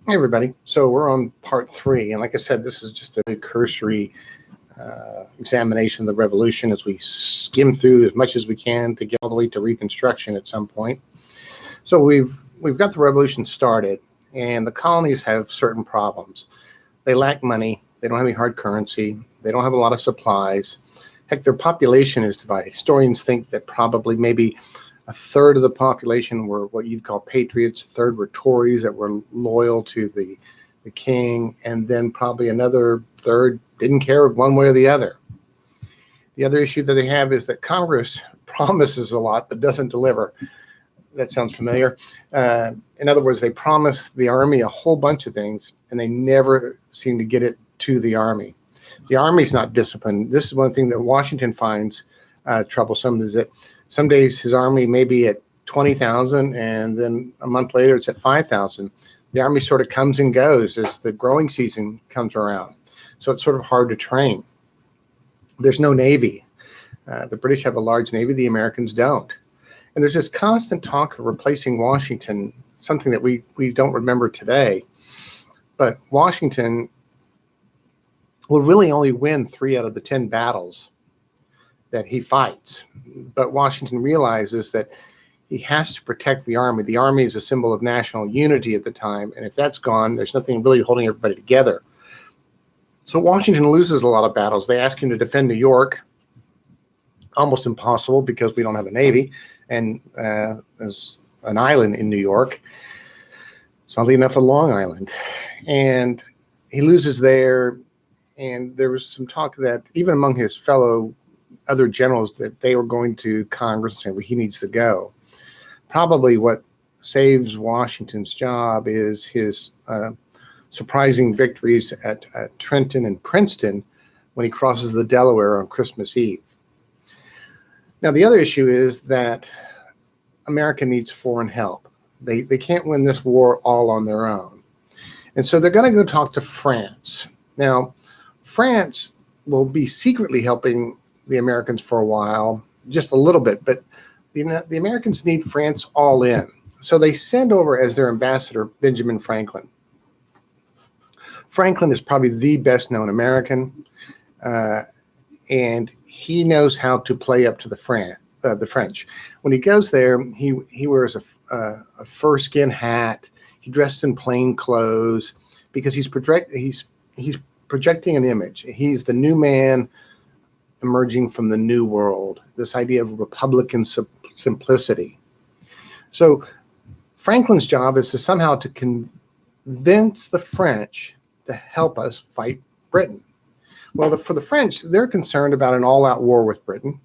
Hey, everybody. So we're on part three. And like I said, this is just a cursory examination of the revolution as we skim through as much as we can to get all the way to Reconstruction at some point. So we've got the revolution started, and the colonies have certain problems. They lack money. They don't have any hard currency. They don't have a lot of supplies. Heck, their population is divided. Historians think that probably maybe a third of the population were what you'd call patriots, a third were Tories that were loyal to the king, and then probably another third didn't care one way or the other. The other issue that they have is that Congress promises a lot but doesn't deliver. That sounds familiar. In other words, they promise the army a whole bunch of things, and they never seem to get it to the army. The army's not disciplined. This is one thing that Washington finds troublesome, is that some days his army may be at 20,000, and then a month later it's at 5,000. The army sort of comes and goes as the growing season comes around. So it's sort of hard to train. There's no navy. The British have a large navy. The Americans don't. And there's this constant talk of replacing Washington, something that we don't remember today. But Washington will really only win 3 out of the 10 battles that he fights. But Washington realizes that he has to protect the army. The army is a symbol of national unity at the time, and if that's gone, there's nothing really holding everybody together. So Washington loses a lot of battles. They ask him to defend New York. Almost impossible because we don't have a navy, and there's an island in New York. It's oddly enough a Long Island. And he loses there, and there was some talk that even among his fellow other generals that they were going to Congress and saying, well, he needs to go. Probably what saves Washington's job is his surprising victories at Trenton and Princeton when he crosses the Delaware on Christmas Eve. Now, the other issue is that America needs foreign help. They can't win this war all on their own. And so they're going to go talk to France. Now, France will be secretly helping the Americans for a while, just a little bit, but the Americans need France all in. So they send over as their ambassador Benjamin Franklin. Franklin is probably the best known American, and he knows how to play up to the French. When he goes there, he wears a fur-skin hat. He dresses in plain clothes because he's projecting an image. He's the new man emerging from the new world, this idea of Republican simplicity. So Franklin's job is to somehow to convince the French to help us fight Britain. Well, for the French, they're concerned about an all-out war with Britain.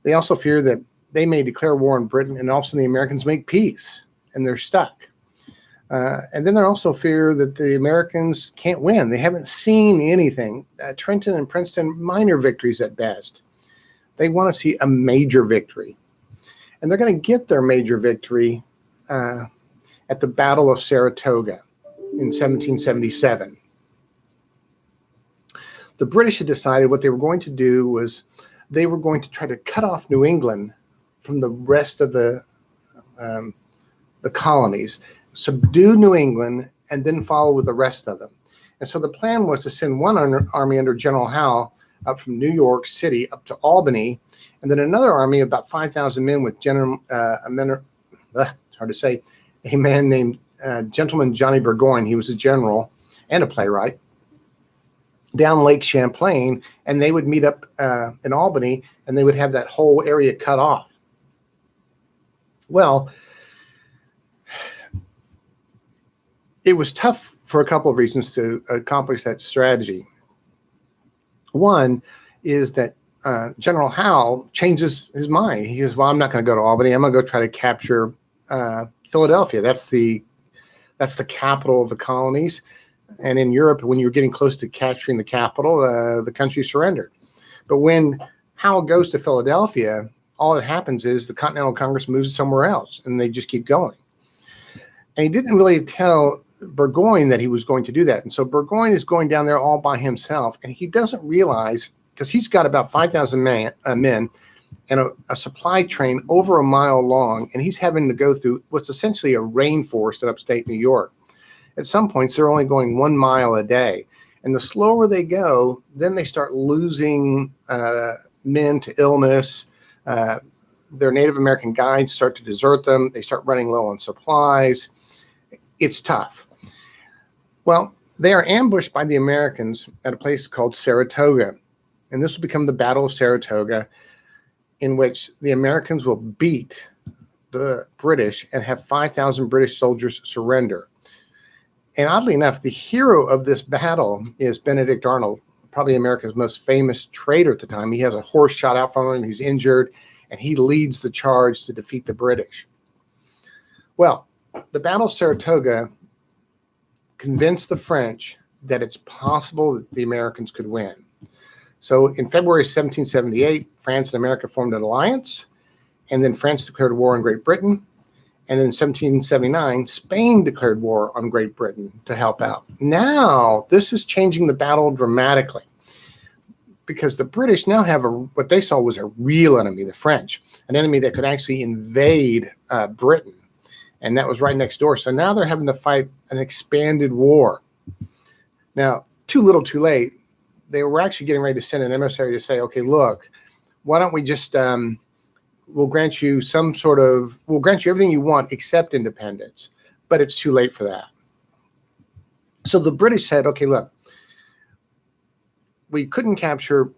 They also fear that they may declare war on Britain and all of a sudden the Americans make peace and they're stuck. And then they also fear that the Americans can't win. They haven't seen anything. Trenton and Princeton, minor victories at best. They want to see a major victory. And they're going to get their major victory at the Battle of Saratoga in 1777. The British had decided what they were going to do was they were going to try to cut off New England from the rest of the colonies, subdue New England, and then follow with the rest of them. And so the plan was to send one army under General Howe up from New York City up to Albany, and then another army, about 5,000 men with a man named Gentleman Johnny Burgoyne. He was a general and a playwright, down Lake Champlain, and they would meet up in Albany, and they would have that whole area cut off. Well, it was tough for a couple of reasons to accomplish that strategy. One is that General Howe changes his mind. He says, well, I'm not going to go to Albany. I'm going to go try to capture Philadelphia. That's the capital of the colonies. And in Europe, when you're getting close to capturing the capital, the country surrendered. But when Howe goes to Philadelphia, all that happens is the Continental Congress moves somewhere else, and they just keep going. And he didn't really tell Burgoyne that he was going to do that. And so Burgoyne is going down there all by himself, and he doesn't realize, because he's got about 5,000 men and a supply train over a mile long, and he's having to go through what's essentially a rainforest in upstate New York. At some points, they're only going 1 mile a day. And the slower they go, then they start losing men to illness. Their Native American guides start to desert them. They start running low on supplies. It's tough. Well, they are ambushed by the Americans at a place called Saratoga. And this will become the Battle of Saratoga, in which the Americans will beat the British and have 5,000 British soldiers surrender. And oddly enough, the hero of this battle is Benedict Arnold, probably America's most famous traitor at the time. He has a horse shot out from him, he's injured, and he leads the charge to defeat the British. Well, the Battle of Saratoga convinced the French that it's possible that the Americans could win. So in February 1778, France and America formed an alliance, and then France declared war on Great Britain. And then in 1779, Spain declared war on Great Britain to help out. Now, this is changing the battle dramatically, because the British now have what they saw was a real enemy, the French, an enemy that could actually invade Britain. And that was right next door. So now they're having to fight an expanded war. Now, too little, too late. They were actually getting ready to send an emissary to say, okay, look, why don't we just, we'll grant you everything you want except independence. But it's too late for that. So the British said, okay, look, we couldn't capture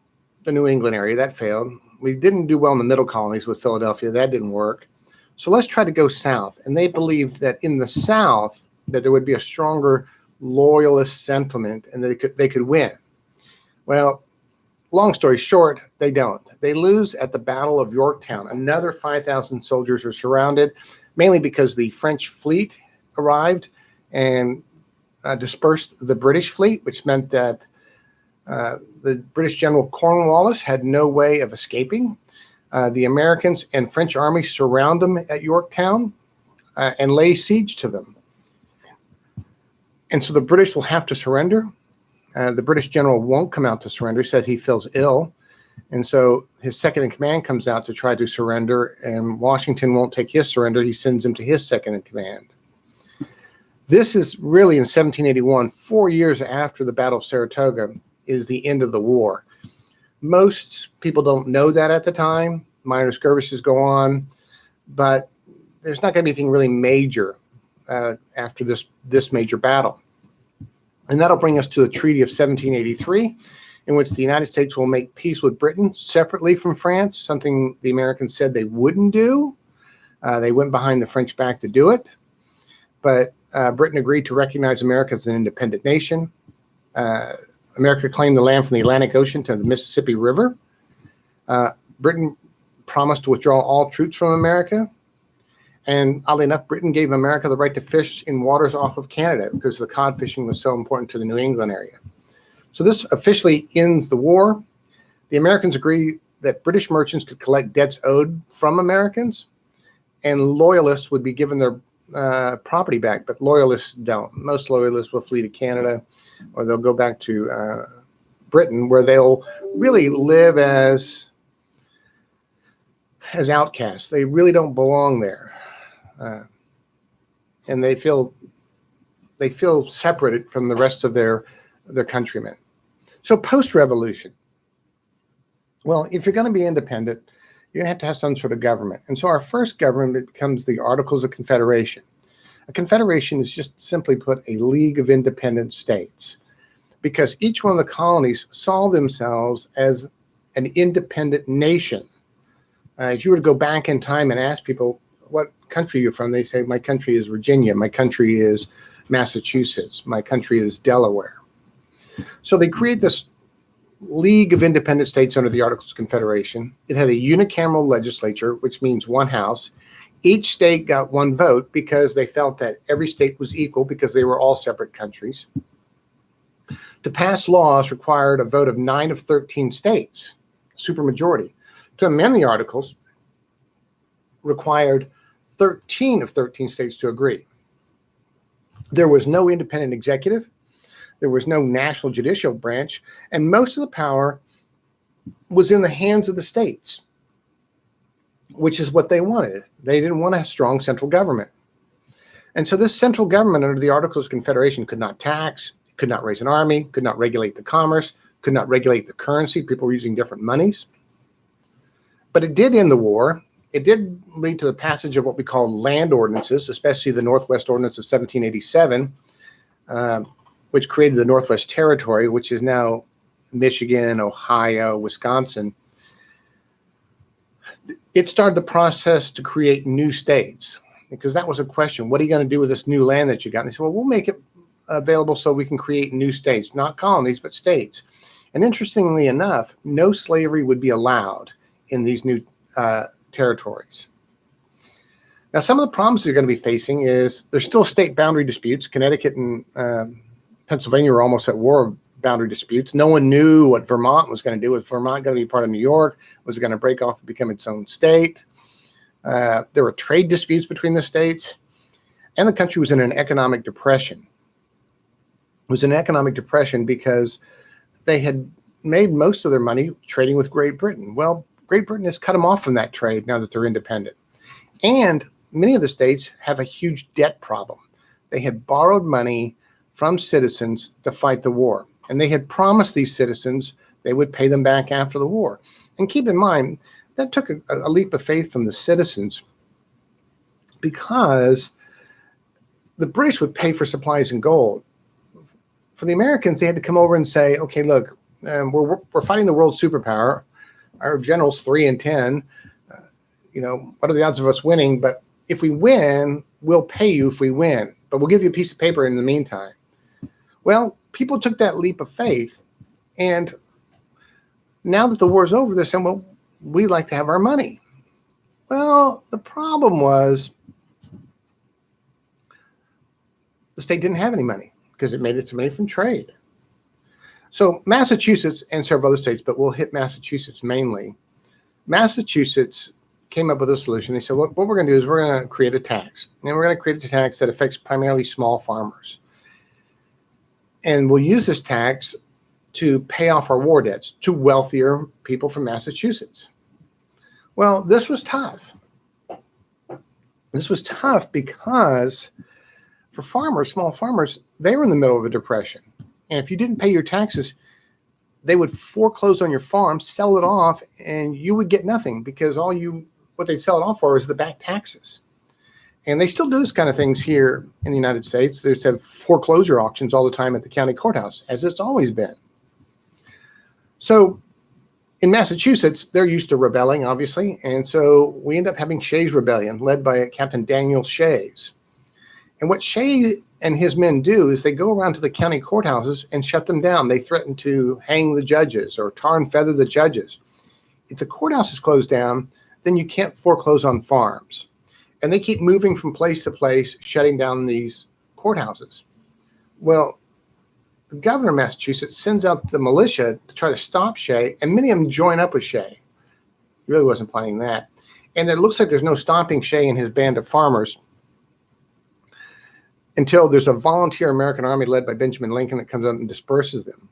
the New England area. That failed. We didn't do well in the middle colonies with Philadelphia. That didn't work. So let's try to go south. And they believed that in the South, that there would be a stronger loyalist sentiment and that they could win. Well, long story short, they don't. They lose at the Battle of Yorktown. Another 5,000 soldiers are surrounded, mainly because the French fleet arrived and dispersed the British fleet, which meant that the British General Cornwallis had no way of escaping. The Americans and French army surround them at Yorktown and lay siege to them. And so the British will have to surrender. The British general won't come out to surrender. He says he feels ill. And so his second in command comes out to try to surrender, and Washington won't take his surrender. He sends him to his second in command. This is really in 1781, 4 years after the Battle of Saratoga, is the end of the war. Most people don't know that at the time. Minor skirmishes go on, but there's not going to be anything really major after this major battle. And that'll bring us to the Treaty of 1783, in which the United States will make peace with Britain separately from France, something the Americans said they wouldn't do. They went behind the French back to do it. But Britain agreed to recognize America as an independent nation. America claimed the land from the Atlantic Ocean to the Mississippi River. Britain promised to withdraw all troops from America. And oddly enough, Britain gave America the right to fish in waters off of Canada because the cod fishing was so important to the New England area. So this officially ends the war. The Americans agree that British merchants could collect debts owed from Americans, and loyalists would be given their property back, but loyalists don't. Most loyalists will flee to Canada, or they'll go back to Britain, where they'll really live as outcasts. They really don't belong there. And they feel separated from the rest of their countrymen. So post-revolution, well, if you're going to be independent, you're going to have some sort of government. And so our first government becomes the Articles of Confederation. A confederation is just simply put a league of independent states, because each one of the colonies saw themselves as an independent nation. If you were to go back in time and ask people, what country you're from, they say, my country is Virginia, my country is Massachusetts, my country is Delaware. So they create this League of Independent States under the Articles of Confederation. It had a unicameral legislature, which means one house. Each state got one vote because they felt that every state was equal because they were all separate countries. To pass laws required a vote of 9 of 13 states, supermajority. To amend the articles required 13 of 13 states to agree. There was no independent executive. There was no national judicial branch, and most of the power was in the hands of the states, which is what they wanted. They didn't want a strong central government. And so this central government under the Articles of Confederation could not tax, could not raise an army, could not regulate the commerce, could not regulate the currency. People were using different monies. But it did end the war. It did lead to the passage of what we call land ordinances, especially the Northwest Ordinance of 1787, which created the Northwest Territory, which is now Michigan, Ohio, Wisconsin. It started the process to create new states, because that was a question. What are you going to do with this new land that you got? And they said, well, we'll make it available so we can create new states, not colonies, but states. And interestingly enough, no slavery would be allowed in these new territories. Now, some of the problems you're going to be facing is there's still state boundary disputes. Connecticut and Pennsylvania were almost at war of boundary disputes. No one knew what Vermont was going to do. Was Vermont going to be part of New York? Was it going to break off and become its own state? There were trade disputes between the states, and the country was in an economic depression. It was an economic depression because they had made most of their money trading with Great Britain. Well, Great Britain has cut them off from that trade now that they're independent. And many of the states have a huge debt problem. They had borrowed money from citizens to fight the war. And they had promised these citizens they would pay them back after the war. And keep in mind, that took a leap of faith from the citizens, because the British would pay for supplies in gold. For the Americans, they had to come over and say, okay, look, we're fighting the world superpower. Our general's 3 and 10. What are the odds of us winning? But if we win, we'll pay you if we win. But we'll give you a piece of paper in the meantime. Well, people took that leap of faith. And now that the war's over, they're saying, well, we'd like to have our money. Well, the problem was the state didn't have any money because it made its money from trade. So Massachusetts and several other states, but we'll hit Massachusetts mainly. Massachusetts came up with a solution. They said, what we're going to do is we're going to create a tax. And we're going to create a tax that affects primarily small farmers. And we'll use this tax to pay off our war debts to wealthier people from Massachusetts. Well, this was tough. This was tough because for farmers, small farmers, they were in the middle of a depression. And if you didn't pay your taxes, they would foreclose on your farm, sell it off, and you would get nothing, because what they'd sell it off for is the back taxes. And they still do this kind of things here in the United States. They just have foreclosure auctions all the time at the county courthouse, as it's always been. So in Massachusetts, they're used to rebelling, obviously. And so we end up having Shays Rebellion, led by Captain Daniel Shays. And what Shay and his men do is they go around to the county courthouses and shut them down. They threaten to hang the judges or tar and feather the judges. If the courthouse is closed down, then you can't foreclose on farms. And they keep moving from place to place, shutting down these courthouses. Well, the governor of Massachusetts sends out the militia to try to stop Shay, and many of them join up with Shay. He really wasn't planning that. And it looks like there's no stopping Shay and his band of farmers until there's a volunteer American army led by Benjamin Lincoln that comes up and disperses them.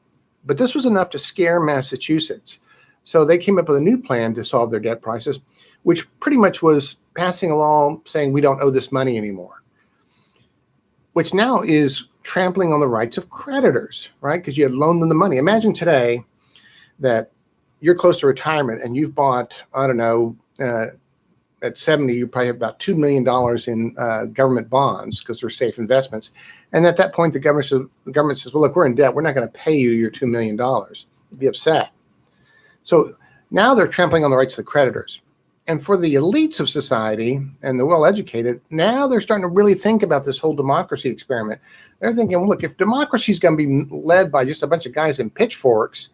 But this was enough to scare Massachusetts. So they came up with a new plan to solve their debt crisis, which pretty much was passing a law saying we don't owe this money anymore, which now is trampling on the rights of creditors, right? Because you had loaned them the money. Imagine today that you're close to retirement and you've bought, I don't know, at 70, you probably have about $2 million in government bonds because they're safe investments. And at that point, the government says, well, look, we're in debt. We're not going to pay you your $2 million. You'd be upset. So now they're trampling on the rights of the creditors. And for the elites of society and the well-educated, now they're starting to really think about this whole democracy experiment. They're thinking, well, look, if democracy is going to be led by just a bunch of guys in pitchforks,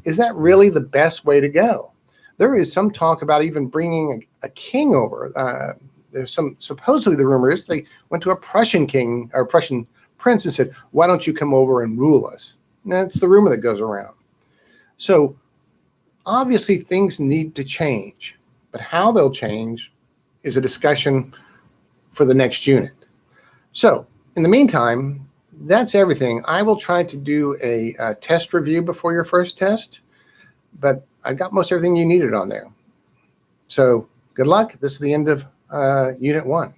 is that really the best way to go? There is some talk about even bringing a king over. There's supposedly the rumor is they went to a Prussian king or Prussian prince and said, why don't you come over and rule us? And that's the rumor that goes around. So obviously things need to change, but how they'll change is a discussion for the next unit. So in the meantime, that's everything. I will try to do a test review before your first test, but I got most everything you needed on there. So good luck. This is the end of Unit 1.